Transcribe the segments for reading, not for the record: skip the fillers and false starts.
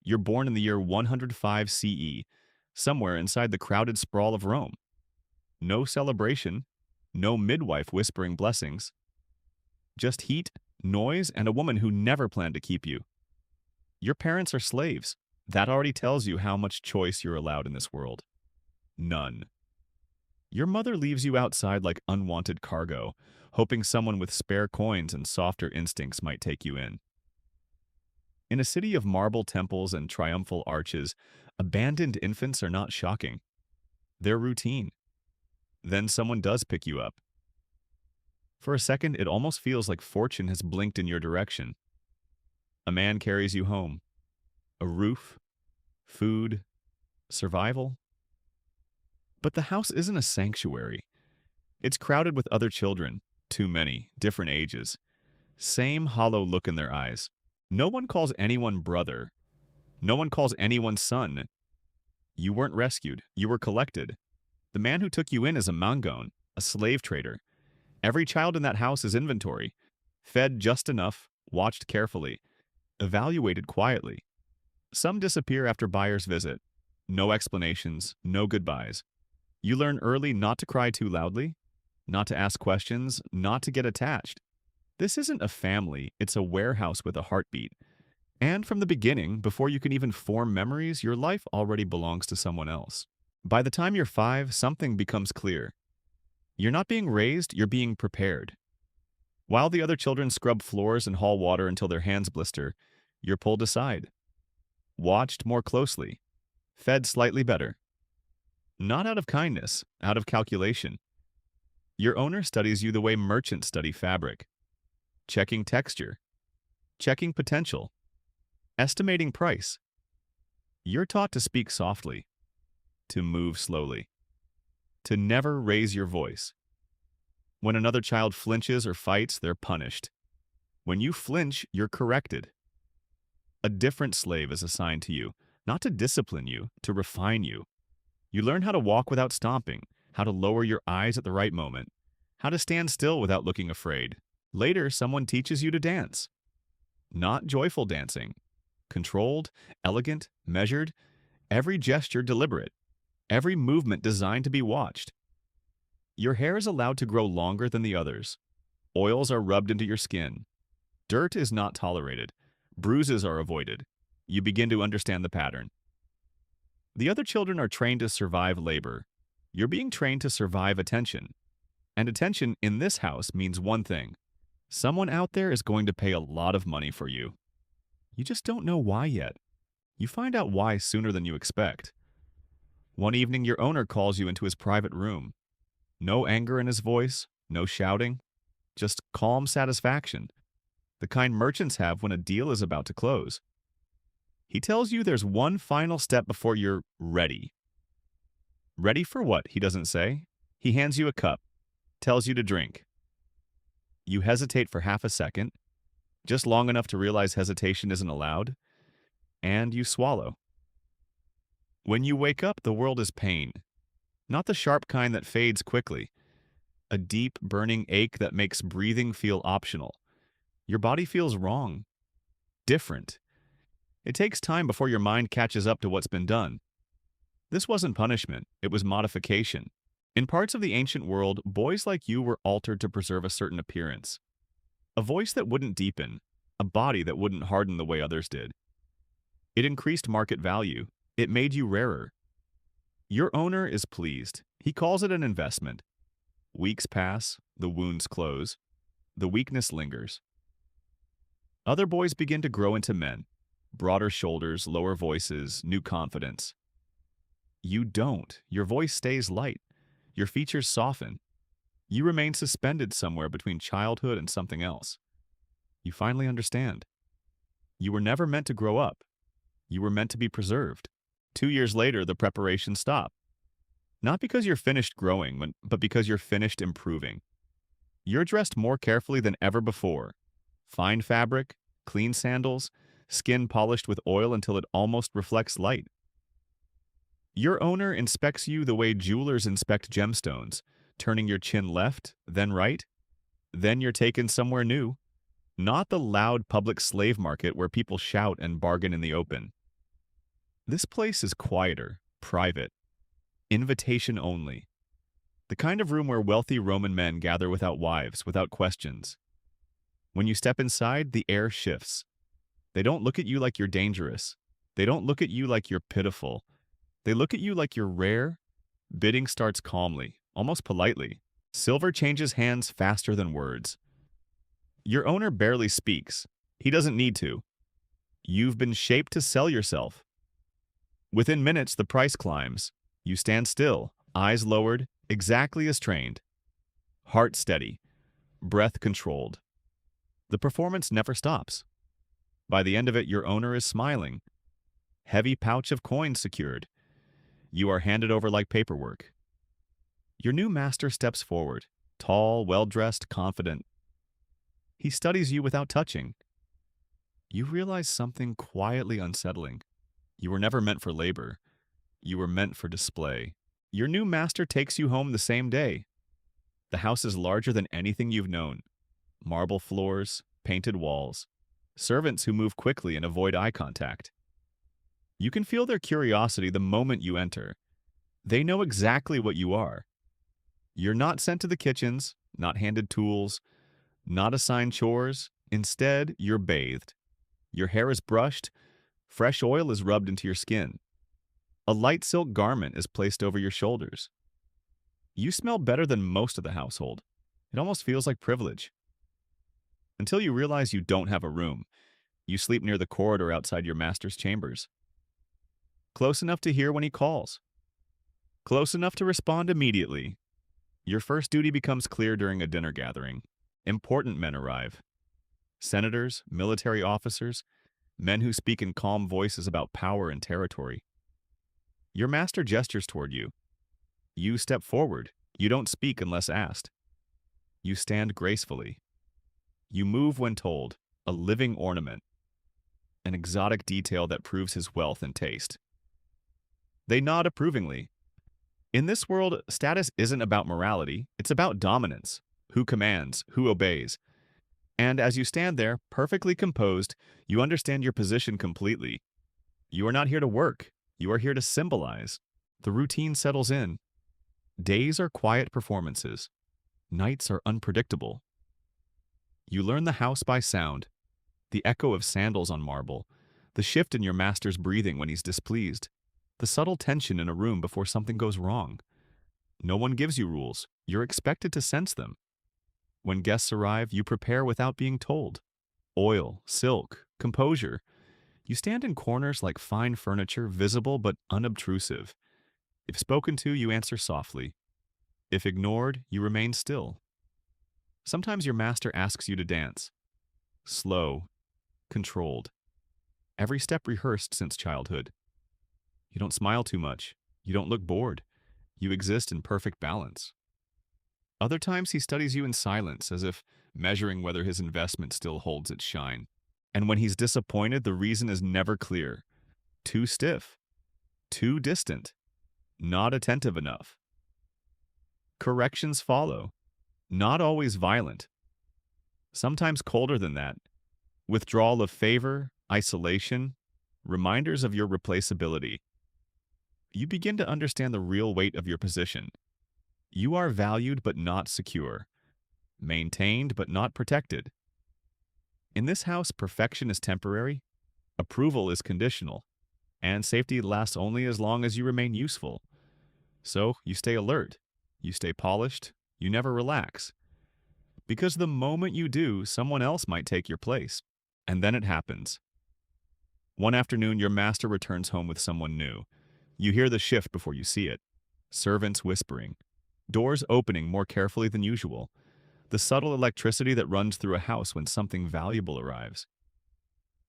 You're born in the year 105 CE, somewhere inside the crowded sprawl of Rome. No celebration, no midwife whispering blessings, just heat, noise, and a woman who never planned to keep you. Your parents are slaves. That already tells you how much choice you're allowed in this world. None. Your mother leaves you outside like unwanted cargo, hoping someone with spare coins and softer instincts might take you in. In a city of marble temples and triumphal arches, abandoned infants are not shocking. They're routine. Then someone does pick you up. For a second, it almost feels like fortune has blinked in your direction. A man carries you home. A roof, food, survival. But the house isn't a sanctuary. It's crowded with other children, too many, different ages. Same hollow look in their eyes. No one calls anyone brother. No one calls anyone son. You weren't rescued. You were collected. The man who took you in is a mangon, a slave trader. Every child in that house is inventory. Fed just enough, watched carefully, evaluated quietly. Some disappear after buyer's visit. No explanations, no goodbyes. You learn early not to cry too loudly, not to ask questions, not to get attached. This isn't a family, it's a warehouse with a heartbeat. And from the beginning, before you can even form memories, your life already belongs to someone else. By the time you're 5, something becomes clear. You're not being raised, you're being prepared. While the other children scrub floors and haul water until their hands blister, you're pulled aside. Watched more closely. Fed slightly better. Not out of kindness, out of calculation. Your owner studies you the way merchants study fabric. Checking texture. Checking potential. Estimating price. You're taught to speak softly. To move slowly. To never raise your voice. When another child flinches or fights, they're punished. When you flinch, you're corrected. A different slave is assigned to you, not to discipline you, to refine you. You learn how to walk without stomping, how to lower your eyes at the right moment, how to stand still without looking afraid. Later, someone teaches you to dance. Not joyful dancing. Controlled, elegant, measured, every gesture deliberate. Every movement designed to be watched. Your hair is allowed to grow longer than the others. Oils are rubbed into your skin. Dirt is not tolerated. Bruises are avoided. You begin to understand the pattern. The other children are trained to survive labor. You're being trained to survive attention. And attention in this house means one thing. Someone out there is going to pay a lot of money for you. You just don't know why yet. You find out why sooner than you expect. One evening, your owner calls you into his private room. No anger in his voice, no shouting, just calm satisfaction, the kind merchants have when a deal is about to close. He tells you there's one final step before you're ready. Ready for what, he doesn't say. He hands you a cup, tells you to drink. You hesitate for half a second, just long enough to realize hesitation isn't allowed, and you swallow. When you wake up, the world is pain. Not the sharp kind that fades quickly. A deep, burning ache that makes breathing feel optional. Your body feels wrong. Different. It takes time before your mind catches up to what's been done. This wasn't punishment, it was modification. In parts of the ancient world, boys like you were altered to preserve a certain appearance. A voice that wouldn't deepen, a body that wouldn't harden the way others did. It increased market value. It made you rarer. Your owner is pleased. He calls it an investment. Weeks pass, the wounds close. The weakness lingers. Other boys begin to grow into men. Broader shoulders, lower voices, new confidence. You don't. Your voice stays light. Your features soften. You remain suspended somewhere between childhood and something else. You finally understand. You were never meant to grow up. You were meant to be preserved. 2 years later, the preparations stop. Not because you're finished growing, but because you're finished improving. You're dressed more carefully than ever before. Fine fabric, clean sandals, skin polished with oil until it almost reflects light. Your owner inspects you the way jewelers inspect gemstones, turning your chin left, then right. Then you're taken somewhere new. Not the loud public slave market where people shout and bargain in the open. This place is quieter, private, invitation only. The kind of room where wealthy Roman men gather without wives, without questions. When you step inside, the air shifts. They don't look at you like you're dangerous. They don't look at you like you're pitiful. They look at you like you're rare. Bidding starts calmly, almost politely. Silver changes hands faster than words. Your owner barely speaks. He doesn't need to. You've been shaped to sell yourself. Within minutes, the price climbs. You stand still, eyes lowered, exactly as trained. Heart steady, breath controlled. The performance never stops. By the end of it, your owner is smiling. Heavy pouch of coins secured. You are handed over like paperwork. Your new master steps forward, tall, well-dressed, confident. He studies you without touching. You realize something quietly unsettling. You were never meant for labor. You were meant for display. Your new master takes you home the same day. The house is larger than anything you've known. Marble floors, painted walls, servants who move quickly and avoid eye contact. You can feel their curiosity the moment you enter. They know exactly what you are. You're not sent to the kitchens, not handed tools, not assigned chores. Instead, you're bathed. Your hair is brushed, fresh oil is rubbed into your skin. A light silk garment is placed over your shoulders. You smell better than most of the household. It almost feels like privilege. Until you realize you don't have a room. You sleep near the corridor outside your master's chambers. Close enough to hear when he calls. Close enough to respond immediately. Your first duty becomes clear during a dinner gathering. Important men arrive. Senators, military officers, men who speak in calm voices about power and territory. Your master gestures toward you. You step forward. You don't speak unless asked. You stand gracefully. You move when told, a living ornament, an exotic detail that proves his wealth and taste. They nod approvingly. In this world, status isn't about morality, it's about dominance. Who commands, who obeys. And as you stand there, perfectly composed, you understand your position completely. You are not here to work, you are here to symbolize. The routine settles in. Days are quiet performances. Nights are unpredictable. You learn the house by sound, the echo of sandals on marble, the shift in your master's breathing when he's displeased, the subtle tension in a room before something goes wrong. No one gives you rules. You're expected to sense them. When guests arrive, you prepare without being told. Oil, silk, composure. You stand in corners like fine furniture, visible but unobtrusive. If spoken to, you answer softly. If ignored, you remain still. Sometimes your master asks you to dance. Slow, controlled. Every step rehearsed since childhood. You don't smile too much. You don't look bored. You exist in perfect balance. Other times he studies you in silence, as if measuring whether his investment still holds its shine. And when he's disappointed, the reason is never clear. Too stiff. Too distant. Not attentive enough. Corrections follow. Not always violent. Sometimes colder than that. Withdrawal of favor, isolation, reminders of your replaceability. You begin to understand the real weight of your position. You are valued but not secure. Maintained but not protected. In this house, perfection is temporary, approval is conditional, and safety lasts only as long as you remain useful. So you stay alert, you stay polished, you never relax. Because the moment you do, someone else might take your place. And then it happens. One afternoon, your master returns home with someone new. You hear the shift before you see it. Servants whispering. Doors opening more carefully than usual. The subtle electricity that runs through a house when something valuable arrives.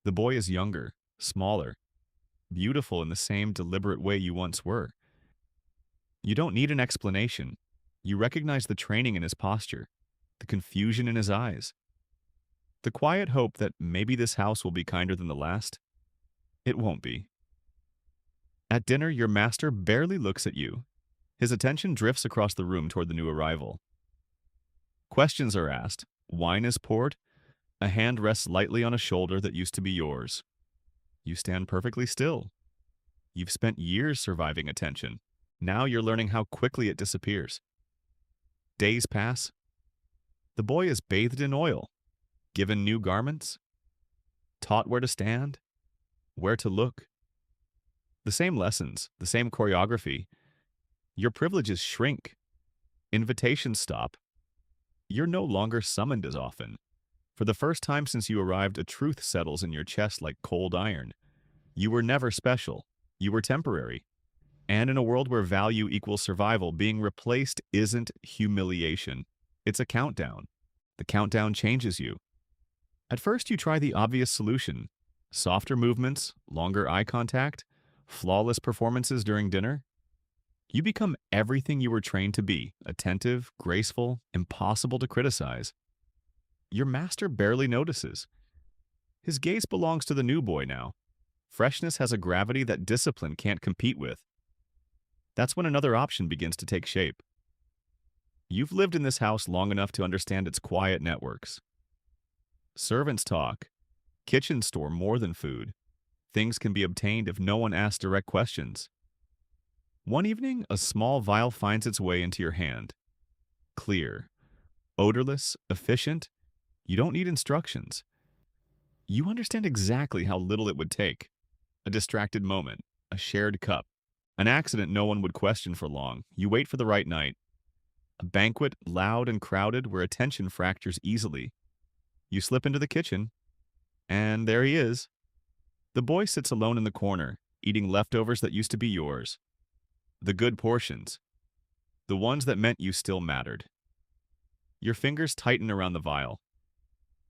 The boy is younger, smaller, beautiful in the same deliberate way you once were. You don't need an explanation. You recognize the training in his posture, the confusion in his eyes, the quiet hope that maybe this house will be kinder than the last. It won't be. At dinner, your master barely looks at you. His attention drifts across the room toward the new arrival. Questions are asked, wine is poured, a hand rests lightly on a shoulder that used to be yours. You stand perfectly still. You've spent years surviving attention. Now you're learning how quickly it disappears. Days pass. The boy is bathed in oil, given new garments, taught where to stand, where to look. The same lessons, the same choreography. Your privileges shrink. Invitations stop. You're no longer summoned as often. For the first time since you arrived, a truth settles in your chest like cold iron. You were never special. You were temporary. And in a world where value equals survival, being replaced isn't humiliation. It's a countdown. The countdown changes you. At first, you try the obvious solution. Softer movements, longer eye contact, flawless performances during dinner. You become everything you were trained to be, attentive, graceful, impossible to criticize. Your master barely notices. His gaze belongs to the new boy now. Freshness has a gravity that discipline can't compete with. That's when another option begins to take shape. You've lived in this house long enough to understand its quiet networks. Servants talk. Kitchens store more than food. Things can be obtained if no one asks direct questions. One evening, a small vial finds its way into your hand. Clear, odorless, efficient. You don't need instructions. You understand exactly how little it would take. A distracted moment, a shared cup, an accident no one would question for long. You wait for the right night. A banquet, loud and crowded, where attention fractures easily. You slip into the kitchen, and there he is. The boy sits alone in the corner, eating leftovers that used to be yours. The good portions. The ones that meant you still mattered. Your fingers tighten around the vial.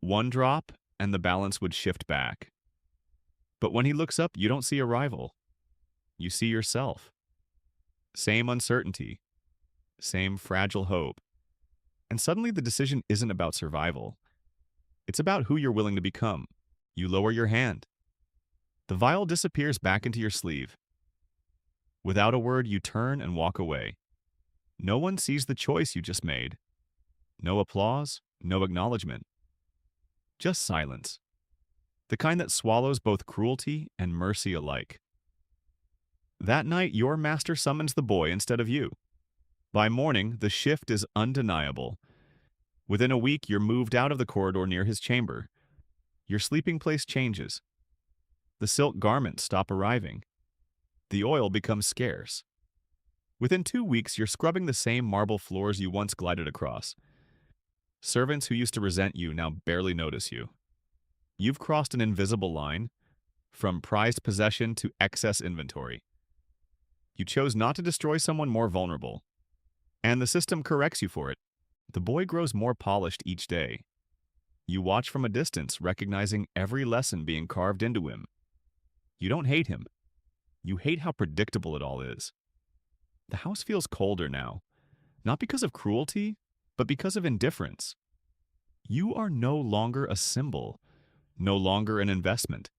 One drop, and the balance would shift back. But when he looks up, you don't see a rival. You see yourself. Same uncertainty. Same fragile hope. And suddenly the decision isn't about survival. It's about who you're willing to become. You lower your hand. The vial disappears back into your sleeve. Without a word, you turn and walk away. No one sees the choice you just made. No applause, no acknowledgement. Just silence. The kind that swallows both cruelty and mercy alike. That night, your master summons the boy instead of you. By morning, the shift is undeniable. Within a week, you're moved out of the corridor near his chamber. Your sleeping place changes. The silk garments stop arriving. The oil becomes scarce. Within 2 weeks, you're scrubbing the same marble floors you once glided across. Servants who used to resent you now barely notice you. You've crossed an invisible line, from prized possession to excess inventory. You chose not to destroy someone more vulnerable, and the system corrects you for it. The boy grows more polished each day. You watch from a distance, recognizing every lesson being carved into him. You don't hate him. You hate how predictable it all is. The house feels colder now, not because of cruelty, but because of indifference. You are no longer a symbol, no longer an investment,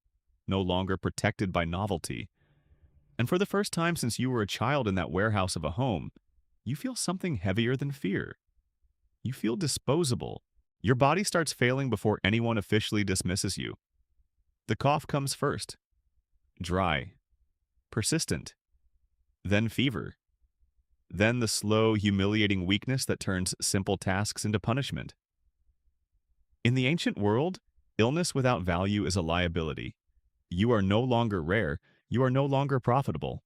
no longer protected by novelty. And for the first time since you were a child in that warehouse of a home, you feel something heavier than fear. You feel disposable. Your body starts failing before anyone officially dismisses you. The cough comes first. Dry. Persistent. Then fever. Then the slow, humiliating weakness that turns simple tasks into punishment. In the ancient world, illness without value is a liability. You are no longer rare. You are no longer profitable.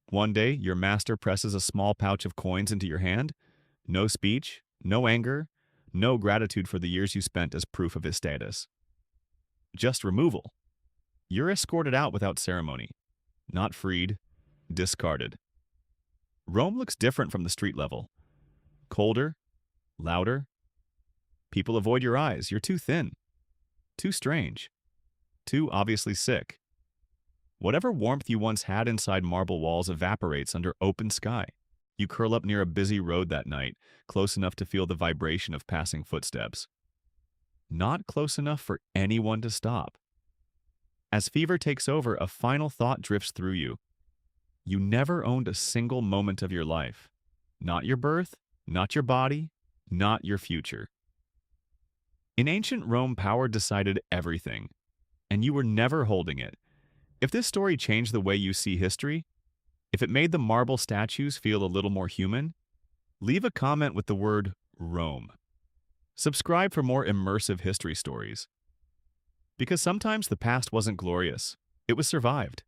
One day, your master presses a small pouch of coins into your hand. No speech, no anger, no gratitude for the years you spent as proof of his status. Just removal. You're escorted out without ceremony. Not freed, discarded. Rome looks different from the street level. Colder, louder. People avoid your eyes. You're too thin, too strange, too obviously sick. Whatever warmth you once had inside marble walls evaporates under open sky. You curl up near a busy road that night, close enough to feel the vibration of passing footsteps. Not close enough for anyone to stop. As fever takes over, a final thought drifts through you. You never owned a single moment of your life. Not your birth, not your body, not your future. In ancient Rome, power decided everything, and you were never holding it. If this story changed the way you see history, if it made the marble statues feel a little more human, leave a comment with the word Rome. Subscribe for more immersive history stories. Because sometimes the past wasn't glorious, it was survived.